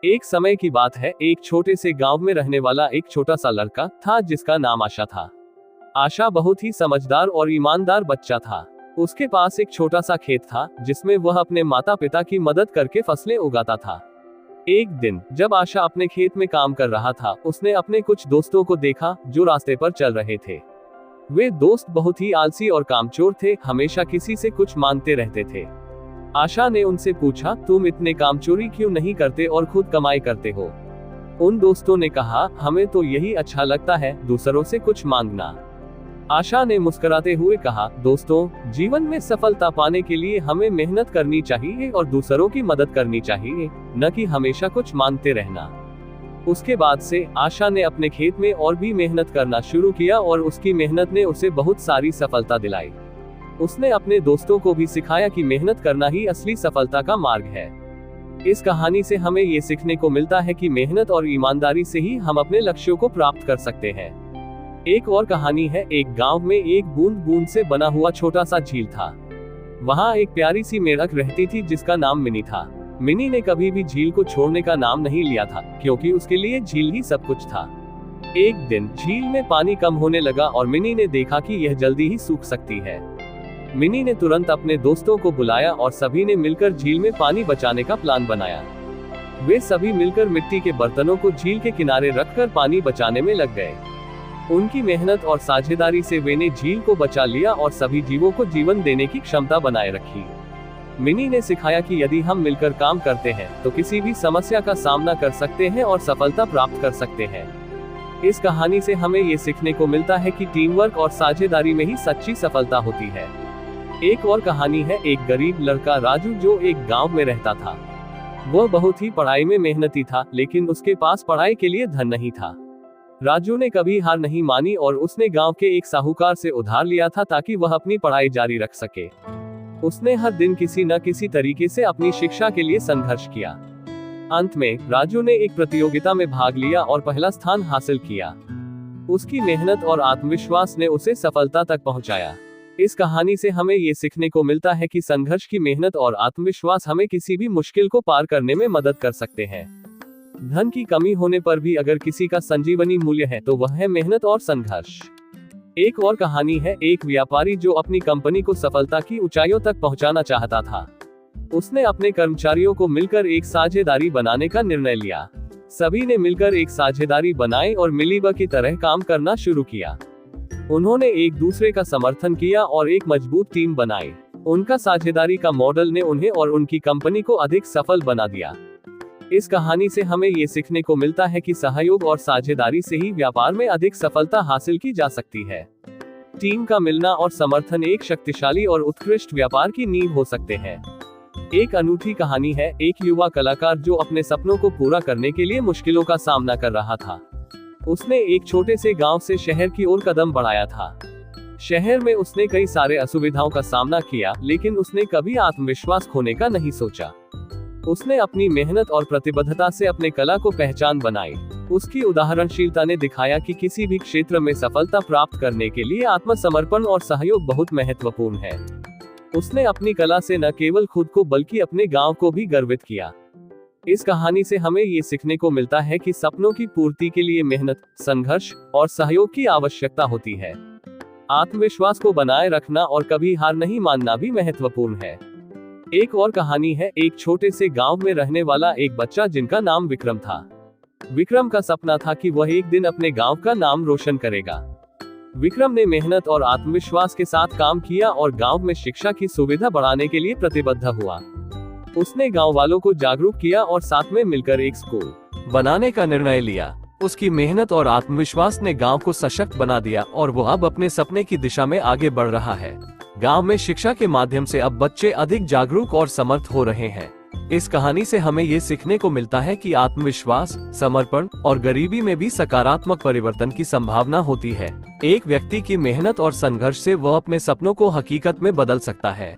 एक समय की बात है, एक छोटे से गांव में रहने वाला एक छोटा सा लड़का था जिसका नाम आशा था। आशा बहुत ही समझदार और ईमानदार बच्चा था। उसके पास एक छोटा सा खेत था जिसमें वह अपने माता पिता की मदद करके फसलें उगाता था। एक दिन जब आशा अपने खेत में काम कर रहा था, उसने अपने कुछ दोस्तों को देखा जो रास्ते पर चल रहे थे। वे दोस्त बहुत ही आलसी और कामचोर थे, हमेशा किसी से कुछ मांगते रहते थे। आशा ने उनसे पूछा, तुम इतने कामचोरी क्यों नहीं करते और खुद कमाई करते हो? उन दोस्तों ने कहा, हमें तो यही अच्छा लगता है, दूसरों से कुछ मांगना। आशा ने मुस्कुराते हुए कहा, दोस्तों, जीवन में सफलता पाने के लिए हमें मेहनत करनी चाहिए और दूसरों की मदद करनी चाहिए, न कि हमेशा कुछ मांगते रहना। उसके बाद से आशा ने अपने खेत में और भी मेहनत करना शुरू किया और उसकी मेहनत ने उसे बहुत सारी सफलता दिलाई। उसने अपने दोस्तों को भी सिखाया कि मेहनत करना ही असली सफलता का मार्ग है। इस कहानी से हमें ये सीखने को मिलता है कि मेहनत और ईमानदारी से ही हम अपने लक्ष्यों को प्राप्त कर सकते हैं। एक और कहानी है, एक गांव में एक बूंद बूंद से बना हुआ छोटा सा झील था। वहां एक प्यारी सी मेढक रहती थी जिसका नाम मिनी था। मिनी ने कभी भी झील को छोड़ने का नाम नहीं लिया था, क्योंकि उसके लिए झील ही सब कुछ था। एक दिन झील में पानी कम होने लगा और मिनी ने देखा कि यह जल्दी ही सूख सकती है। मिनी ने तुरंत अपने दोस्तों को बुलाया और सभी ने मिलकर झील में पानी बचाने का प्लान बनाया। वे सभी मिलकर मिट्टी के बर्तनों को झील के किनारे रखकर पानी बचाने में लग गए। उनकी मेहनत और साझेदारी से वे ने झील को बचा लिया और सभी जीवों को जीवन देने की क्षमता बनाए रखी। मिनी ने सिखाया कि यदि हम मिलकर काम करते हैं तो किसी भी समस्या का सामना कर सकते हैं और सफलता प्राप्त कर सकते हैं। इस कहानी से हमें ये सीखने को मिलता है कि टीम वर्क और साझेदारी में ही सच्ची सफलता होती है। एक और कहानी है, एक गरीब लड़का राजू जो एक गांव में रहता था। वह बहुत ही पढ़ाई में मेहनती था, लेकिन उसके पास पढ़ाई के लिए धन नहीं था। राजू ने कभी हार नहीं मानी और उसने गांव के एक साहूकार से उधार लिया था ताकि वह अपनी पढ़ाई जारी रख सके। उसने हर दिन किसी न किसी तरीके से अपनी शिक्षा के लिए संघर्ष किया। अंत में राजू ने एक प्रतियोगिता में भाग लिया और पहला स्थान हासिल किया। उसकी मेहनत और आत्मविश्वास ने उसे सफलता तक पहुंचाया। इस कहानी से हमें ये सीखने को मिलता है कि संघर्ष की मेहनत और आत्मविश्वास हमें किसी भी मुश्किल को पार करने में मदद कर सकते हैं। धन की कमी होने पर भी अगर किसी का संजीवनी मूल्य है तो वह है मेहनत और संघर्ष। एक और कहानी है, एक व्यापारी जो अपनी कंपनी को सफलता की ऊंचाइयों तक पहुंचाना चाहता था। उसने अपने कर्मचारियों को मिलकर एक साझेदारी बनाने का निर्णय लिया। सभी ने मिलकर एक साझेदारी बनाई और मिलीबग की तरह काम करना शुरू किया। उन्होंने एक दूसरे का समर्थन किया और एक मजबूत टीम बनाई। उनका साझेदारी का मॉडल ने उन्हें और उनकी कंपनी को अधिक सफल बना दिया। इस कहानी से हमें ये सीखने को मिलता है कि सहयोग और साझेदारी से ही व्यापार में अधिक सफलता हासिल की जा सकती है। टीम का मिलना और समर्थन एक शक्तिशाली और उत्कृष्ट व्यापार की नींव हो सकते हैं। एक अनूठी कहानी है, एक युवा कलाकार जो अपने सपनों को पूरा करने के लिए मुश्किलों का सामना कर रहा था। उसने एक छोटे से गांव से शहर की ओर कदम बढ़ाया था। शहर में उसने कई सारे असुविधाओं का सामना किया, लेकिन उसने कभी आत्मविश्वास खोने का नहीं सोचा। उसने अपनी मेहनत और प्रतिबद्धता से अपने कला को पहचान बनाई। उसकी उदाहरणशीलता ने दिखाया कि किसी भी क्षेत्र में सफलता प्राप्त करने के लिए आत्मसमर्पण और सहयोग बहुत महत्वपूर्ण है। उसने अपनी कला से न केवल खुद को बल्कि अपने गांव को भी गर्वित किया। इस कहानी से हमें ये सीखने को मिलता है कि सपनों की पूर्ति के लिए मेहनत, संघर्ष और सहयोग की आवश्यकता होती है। आत्मविश्वास को बनाए रखना और कभी हार नहीं मानना भी महत्वपूर्ण है। एक और कहानी है, एक छोटे से गांव में रहने वाला एक बच्चा जिनका नाम विक्रम था। विक्रम का सपना था कि वह एक दिन अपने गांव का नाम रोशन करेगा। विक्रम ने मेहनत और आत्मविश्वास के साथ काम किया और गांव में शिक्षा की सुविधा बढ़ाने के लिए प्रतिबद्ध हुआ। उसने गांव वालों को जागरूक किया और साथ में मिलकर एक स्कूल बनाने का निर्णय लिया। उसकी मेहनत और आत्मविश्वास ने गांव को सशक्त बना दिया और वो अब अपने सपने की दिशा में आगे बढ़ रहा है। गांव में शिक्षा के माध्यम से अब बच्चे अधिक जागरूक और समर्थ हो रहे हैं। इस कहानी से हमें ये सीखने को मिलता है कि आत्मविश्वास, समर्पण और गरीबी में भी सकारात्मक परिवर्तन की संभावना होती है। एक व्यक्ति की मेहनत और संघर्ष से वह अपने सपनों को हकीकत में बदल सकता है।